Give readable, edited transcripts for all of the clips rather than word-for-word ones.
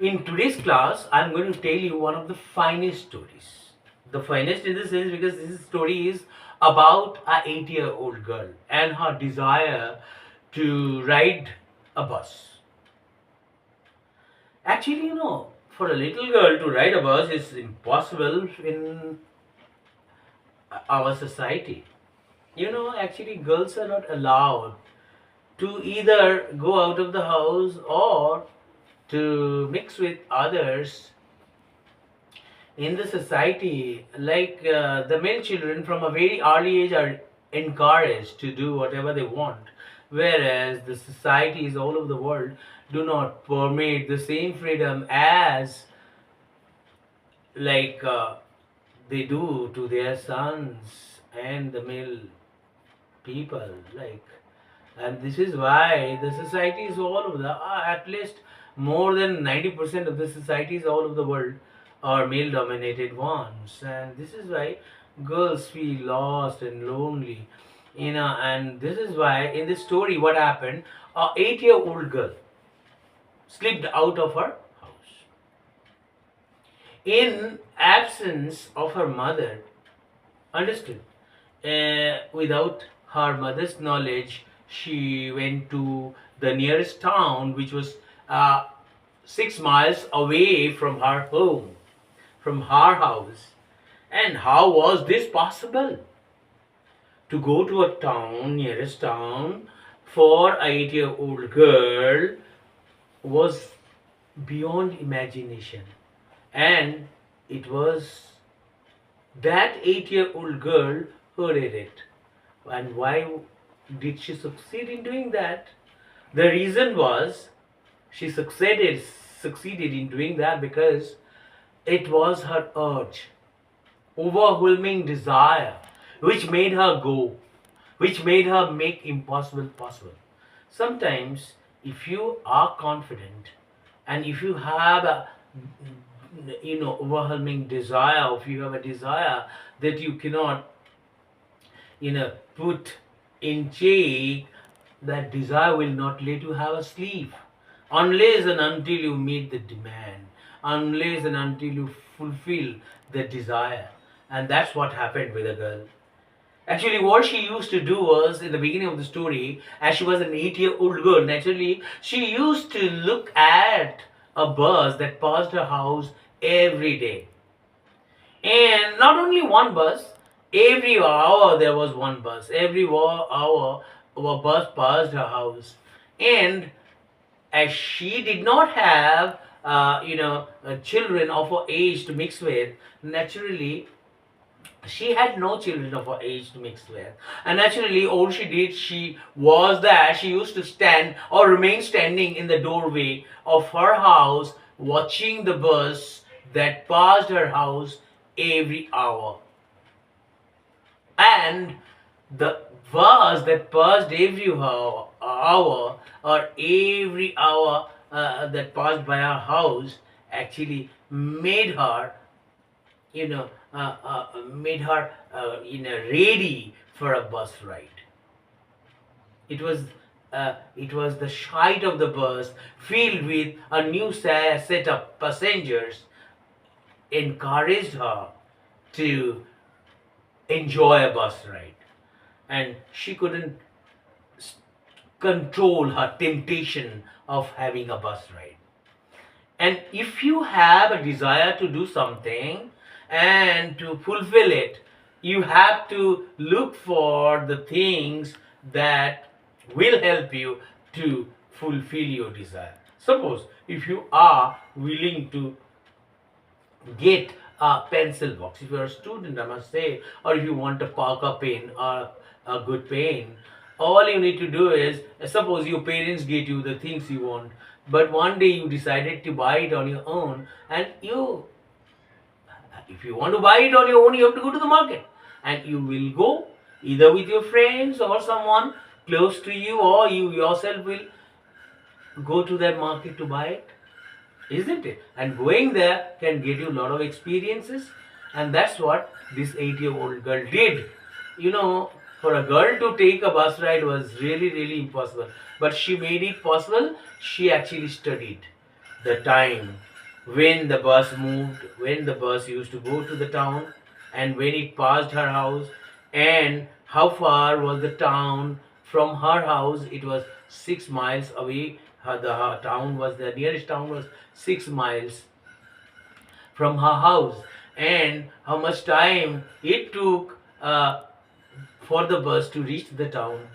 In today's class, I'm going to tell you one of the finest stories. The finest in the sense because this story is about a 8-year-old girl and her desire to ride a bus. Actually, for a little girl to ride a bus is impossible in our society. Actually, girls are not allowed to either go out of the house or to mix with others in the society. Like the male children from a very early age are encouraged to do whatever they want, whereas the societies all over the world do not permit the same freedom as like they do to their sons and the male people, like. And this is why the societies all over the at least more than 90% of the societies all over the world are male dominated ones, and this is why girls feel lost and lonely. And this is why in this story what happened, a 8-year-old girl slipped out of her house in absence of her mother. Understood? Without her mother's knowledge, she went to the nearest town, which was 6 miles away from her home, from her house. And how was this possible? To go to a town, nearest town, for an 8-year-old girl was beyond imagination. And it was that 8-year-old girl who did it. And why did she succeed in doing that? The reason was she succeeded in doing that because it was her urge, overwhelming desire, which made her go, which made her make impossible possible. Sometimes, if you are confident and if you have a overwhelming desire, if you have a desire that you cannot put in check, that desire will not let you have a sleep unless and until you meet the demand, unless and until you fulfill the desire. And that's what happened with the girl. Actually, what she used to do was, in the beginning of the story, as she was an 8-year-old girl, naturally, she used to look at a bus that passed her house every day. And not only one bus, every hour there was one bus. Every hour a bus passed her house. And as she did not have, children of her age to mix with, naturally, she had no children of her age to mix with. And naturally, all she did, she was that she used to stand or remain standing in the doorway of her house, watching the bus that passed her house every hour. And the bus that passed every hour or every hour that passed by her house actually made her ready for a bus ride. It was the sight of the bus filled with a new set of passengers encouraged her to enjoy a bus ride, and she couldn't control her temptation of having a bus ride. And if you have a desire to do something and to fulfill it, you have to look for the things that will help you to fulfill your desire. Suppose if you are willing to get a pencil box, if you are a student, I must say, or if you want a Parker pen or a good pen, all you need to do is, suppose your parents get you the things you want, but one day you decided to buy it on your own, and if you want to buy it on your own, you have to go to the market, and you will go either with your friends or someone close to you, or you yourself will go to that market to buy it, isn't it? And going there can get you a lot of experiences, and that's what this 8-year-old girl did. For a girl to take a bus ride was really, impossible, but she made it possible. She actually studied the time when the bus moved, when the bus used to go to the town, and when it passed her house, and how far was the town from her house. It was 6 miles away. Her town was, the nearest town was 6 miles from her house, and how much time it took for the bus to reach the town,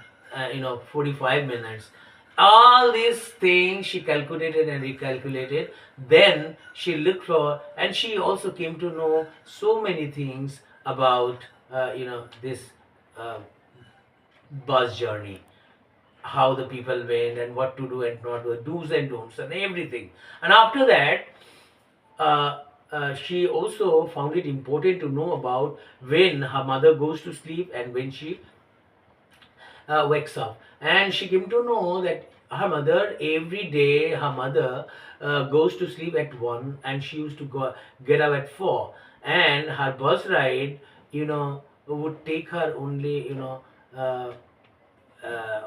45 minutes. All these things she calculated and recalculated. Then she looked for, and she also came to know so many things about this uh, bus journey, how the people went and what to do and not do, do's and don'ts and everything. And after that, she also found it important to know about when her mother goes to sleep and when she wakes up. And she came to know that her mother, every day her mother goes to sleep at 1 and she used to go get up at 4, and her bus ride, would take her only, uh,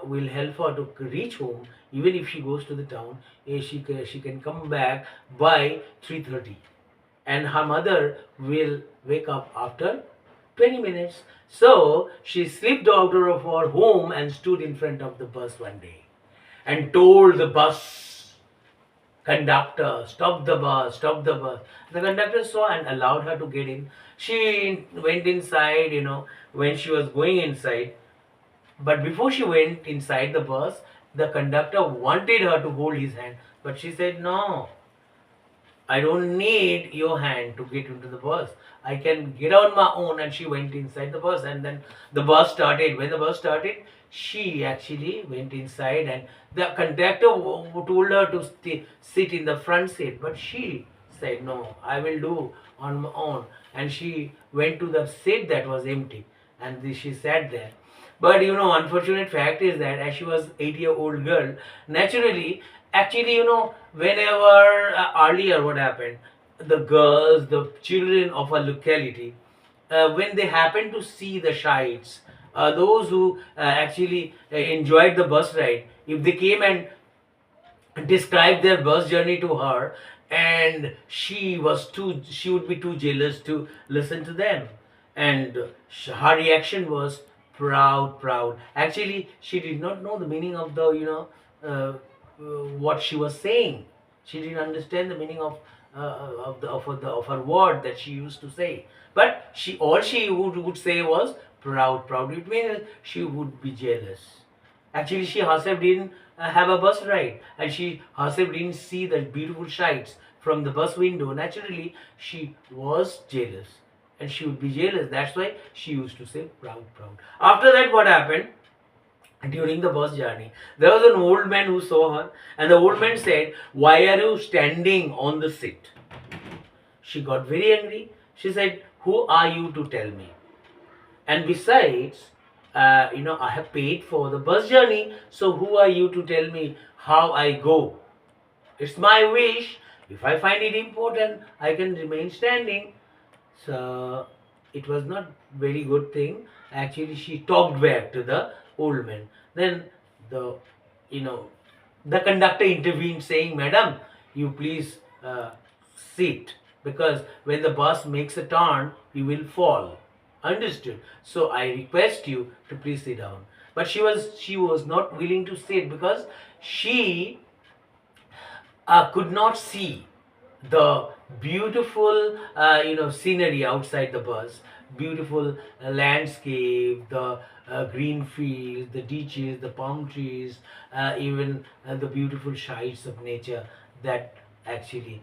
will help her to reach home. Even if she goes to the town, she can come back by 3:30, and her mother will wake up after 20 minutes. So she slipped out of her home and stood in front of the bus one day and told the bus conductor, "Stop the bus, stop the bus." The conductor saw and allowed her to get in. She went inside, when she was going inside. But before she went inside the bus, the conductor wanted her to hold his hand. But she said, "No, I don't need your hand to get into the bus. I can get on my own." And she went inside the bus, and then the bus started. When the bus started, she actually went inside, and the conductor told her to sit in the front seat. But she said, "No, I will do on my own." And she went to the seat that was empty, and she sat there. But unfortunate fact is that as she was 8-year-old girl, naturally, actually, whenever earlier what happened, the girls, the children of a locality, when they happen to see the shites, those who actually enjoyed the bus ride, if they came and described their bus journey to her, and she would be too jealous to listen to them, and her reaction was proud. Actually, she did not know the meaning of the what she was saying. She didn't understand the meaning of her word that she used to say. But she would say was proud. It means she would be jealous. Actually, she herself didn't have a bus ride, and she herself didn't see the beautiful sights from the bus window. Naturally, she was jealous, and she would be jealous. That's why she used to say proud. After that, what happened? During the bus journey, there was an old man who saw her, and the old man said, "Why are you standing on the seat?" She got very angry. She said, "Who are you to tell me? And besides, I have paid for the bus journey, so who are you to tell me how I go? It's my wish. If I find it important, I can remain standing." So it was not very good thing. Actually, she talked back to the old man. Then the you know the conductor intervened, saying, "Madam, you please sit, because when the bus makes a turn, you will fall. Understood? So I request you to please sit down." But she was not willing to sit, because she could not see the beautiful scenery outside the bus, beautiful landscape, the green fields, the ditches, the palm trees, even the beautiful sights of nature that actually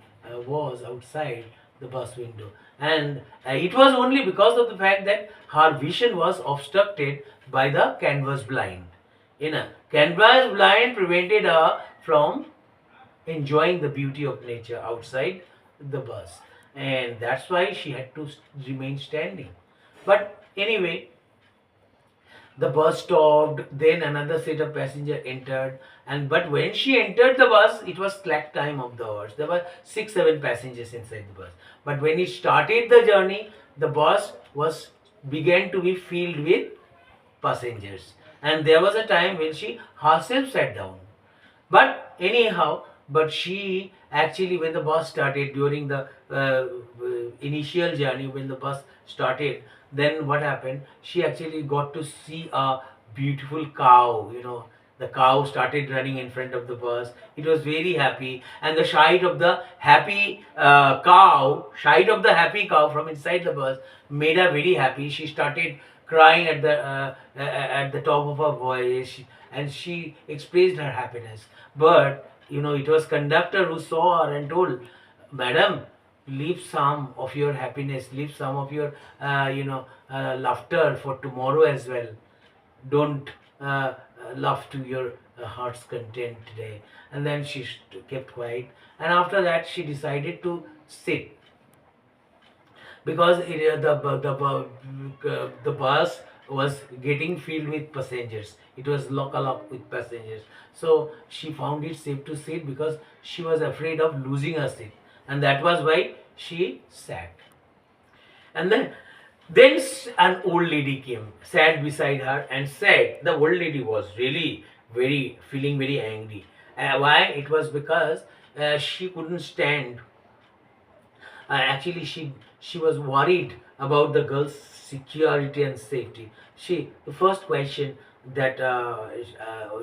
was outside the bus window. And it was only because of the fact that her vision was obstructed by the canvas blind. Canvas blind prevented her from enjoying the beauty of nature outside the bus, and that's why she had to remain standing. But anyway, the bus stopped, then another set of passenger entered, and but when she entered the bus, it was slack time of the hours. There were 6-7 passengers inside the bus. But when it started the journey, the bus was began to be filled with passengers, and there was a time when she herself sat down. But anyhow, But she actually, when the bus started, during the initial journey, when the bus started, then what happened, she actually got to see a beautiful cow, the cow started running in front of the bus. It was very happy, and the sight of the happy cow from inside the bus made her very happy. She started crying at the top of her voice, and she expressed her happiness. But it was conductor who saw her and told, "Madam, leave some of your happiness, leave some of your laughter for tomorrow as well. Don't laugh to your heart's content today." And then she kept quiet, and after that she decided to sit, because the bus was getting filled with passengers. It was lock with passengers. So she found it safe to sit, because she was afraid of losing her seat, and that was why she sat. And then an old lady came, sat beside her, and said, the old lady was really feeling very angry. Why? It was because she couldn't stand. Actually, she was worried about the girl's security and safety. The first question that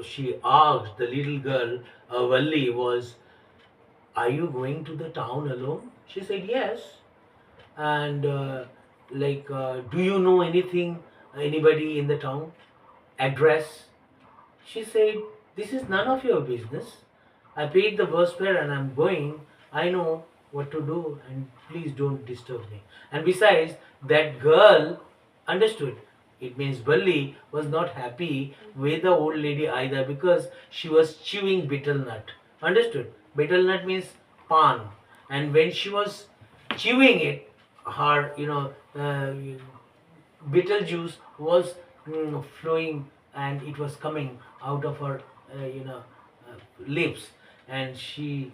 she asked the little girl, Valli, was, "Are you going to the town alone?" She said, "Yes." And do you know anybody in the town? Address? She said, "This is none of your business. I paid the bus fare and I'm going. I know what to do, and please don't disturb me." And besides, that girl understood. It means Balli was not happy with the old lady either, because she was chewing betel nut. Understood? Betel nut means pan. And when she was chewing it, her, bitter juice was flowing, and it was coming out of her lips, and she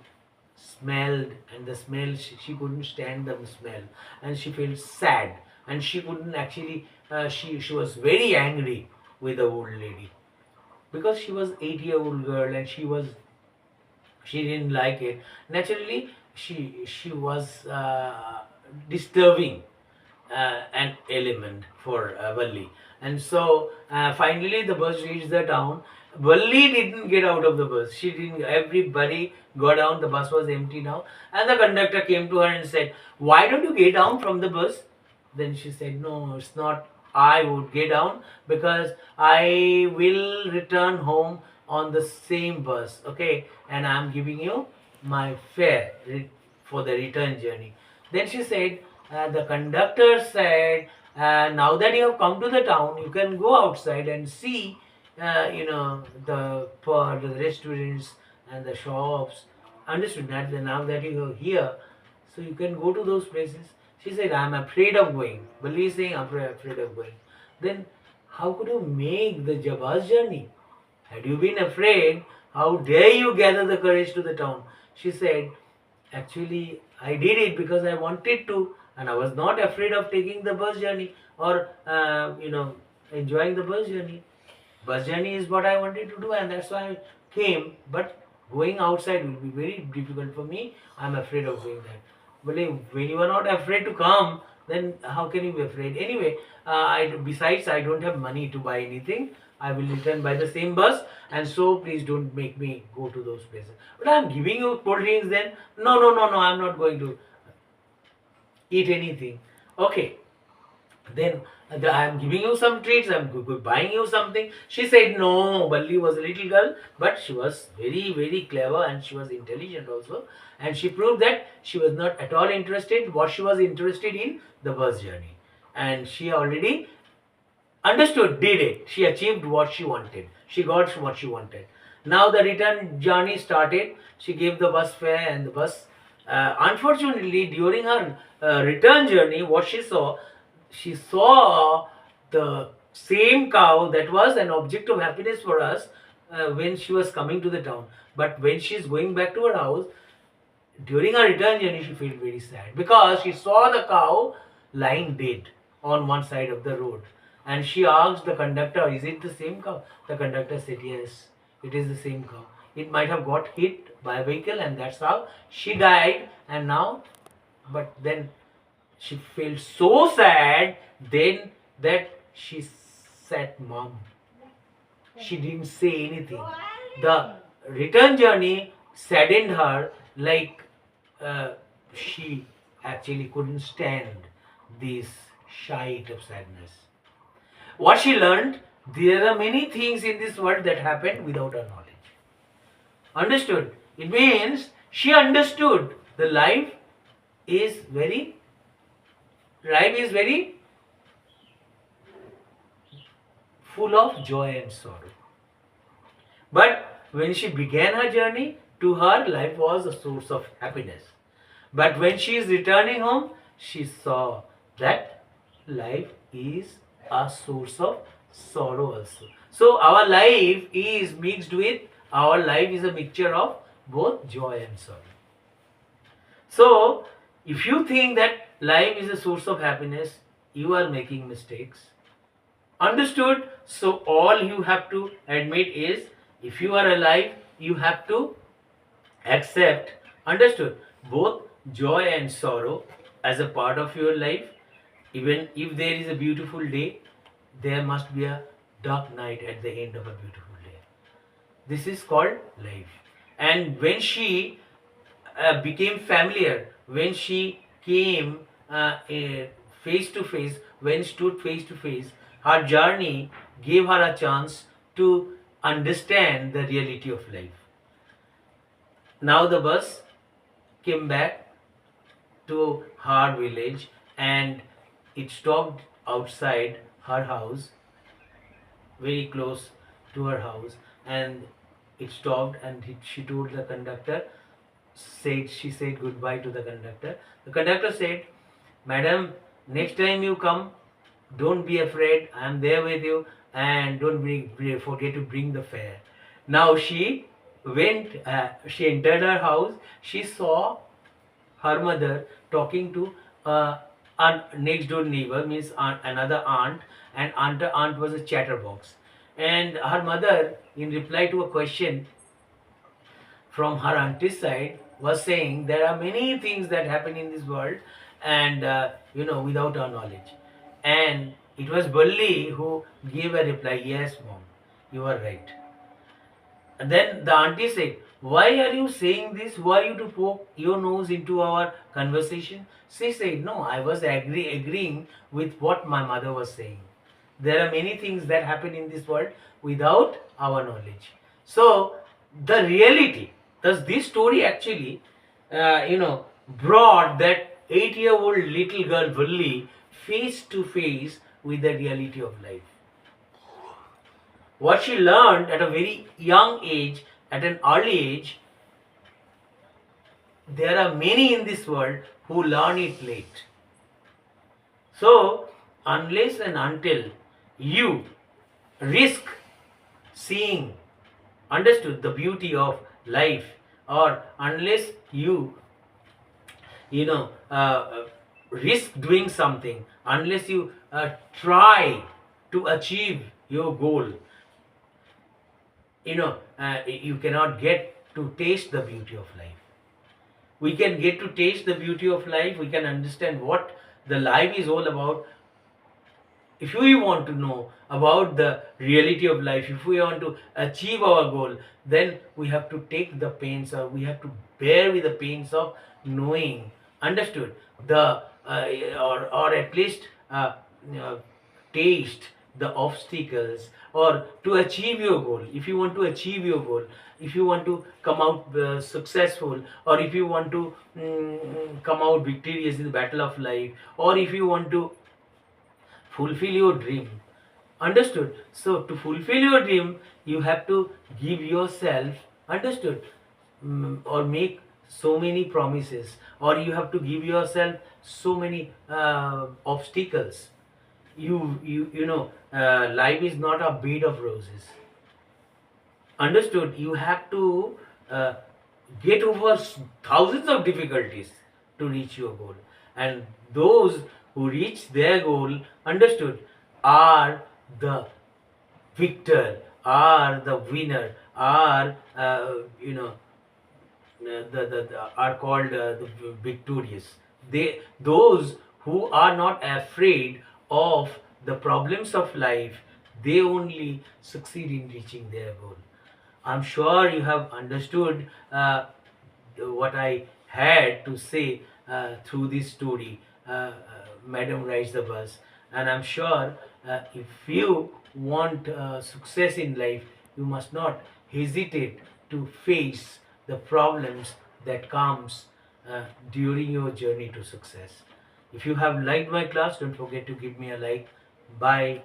smelled, and the smell, she couldn't stand the smell, and she felt sad, and she couldn't actually she was very angry with the old lady, because she was 8-year-old girl, and she didn't like it. Naturally, she was disturbing an element for Valli. And so finally the bus reached the town. Valli didn't get out of the bus. She didn't. Everybody got down. The bus was empty now, and the conductor came to her and said, "Why don't you get down from the bus?" Then she said, "No, it's not. I would get down because I will return home on the same bus. Okay, and I'm giving you my fare for the return journey." Then she said, the conductor said, "Now that you have come to the town, you can go outside and see, the restaurants and the shops. Understood that? Now that you are here, so you can go to those places." She said, "I'm afraid of going." Bali is saying, "I'm afraid of going." Then, how could you make the Jabaz journey? Had you been afraid, how dare you gather the courage to the town? She said, "Actually, I did it because I wanted to, and I was not afraid of taking the bus journey, or, enjoying the bus journey. Bus journey is what I wanted to do, and that's why I came. But going outside will be very difficult for me. I'm afraid of doing that." But when you are not afraid to come, then how can you be afraid? Anyway, besides, I don't have money to buy anything. I will return by the same bus, and so please don't make me go to those places. But I'm giving you cold drinks then. No, no, no, no, I'm not going to eat anything. Okay, then I'm giving you some treats, I'm buying you something. She said no. Balli was a little girl, but she was very clever, and she was intelligent also. And she proved that she was not at all interested. What she was interested in, the bus journey. And she already understood, did it. She achieved what she wanted. She got what she wanted. Now the return journey started. She gave the bus fare, and the bus. Unfortunately, during her return journey, what she saw the same cow that was an object of happiness for us when she was coming to the town. But when she is going back to her house, during her return journey, she felt very sad, because she saw the cow lying dead on one side of the road. And she asked the conductor, "Is it the same cow?" The conductor said, "Yes, it is the same cow." it might have got hit by a vehicle, and that's how she died. And now, but then she felt so sad then that she said, "Mom." She didn't say anything. The return journey saddened her, like she actually couldn't stand this shite of sadness. What she learned, there are many things in this world that happen without her knowledge. Understood? It means she understood the is very life is very full of joy and sorrow. But when she began her journey, to her life was a source of happiness. But when she is returning home, she saw that life is a source of sorrow also. So our life is mixed with, our life is a mixture of both joy and sorrow. So if you think that life is a source of happiness, you are making mistakes. Understood? So all you have to admit is, if you are alive, you have to accept, understood, both joy and sorrow as a part of your life. Even if there is a beautiful day, there must be a dark night at the end of a beautiful day. This is called life. And when she became familiar, when she came face to face, when stood face to face, her journey gave her a chance to understand the reality of life. Now the bus came back to her village, and it stopped outside her house, very close to her house, and it stopped, and she told the conductor, she said goodbye to the conductor. The conductor said, "Madam, next time you come, don't be afraid, I am there with you, and don't forget to bring the fare." Now she she entered her house, she saw her mother talking to a next door neighbor, means another aunt, and aunt was a chatterbox. And her mother, in reply to a question from her auntie's side, was saying there are many things that happen in this world, and without our knowledge. And it was Valli who gave a reply, "Yes, mom, you are right." And then the auntie said, "Why are you saying this? Why are you to poke your nose into our conversation?" She said, "No, I was agreeing with what my mother was saying. There are many things that happen in this world without our knowledge." So the reality, thus this story actually, brought that 8-year-old little girl Valli face to face with the reality of life. What she learned at a very young age, at an early age, there are many in this world who learn it late. So, unless and until you risk seeing, understood, the beauty of life, or unless you, risk doing something, unless you try to achieve your goal, you cannot get to taste the beauty of life. We can get to taste the beauty of life, we can understand what the life is all about. If we want to know about the reality of life, if we want to achieve our goal, then we have to take the pains, or we have to bear with the pains of knowing, understood, the or at least taste the obstacles, or to achieve your goal. If you want to achieve your goal, if you want to come out successful, or if you want to come out victorious in the battle of life, or if you want to fulfill your dream, understood. So to fulfill your dream, you have to give yourself, understood, or make so many promises, or you have to give yourself so many obstacles. Life is not a bed of roses, understood. You have to get over thousands of difficulties to reach your goal, and those who reach their goal, understood, are the victor, are the winner, are are called the victorious. Those who are not afraid of the problems of life, they only succeed in reaching their goal. I'm sure you have understood what I had to say through this story. Madam rides the bus, and I'm sure if you want success in life, you must not hesitate to face the problems that comes during your journey to success. If you have liked my class, don't forget to give me a like. Bye.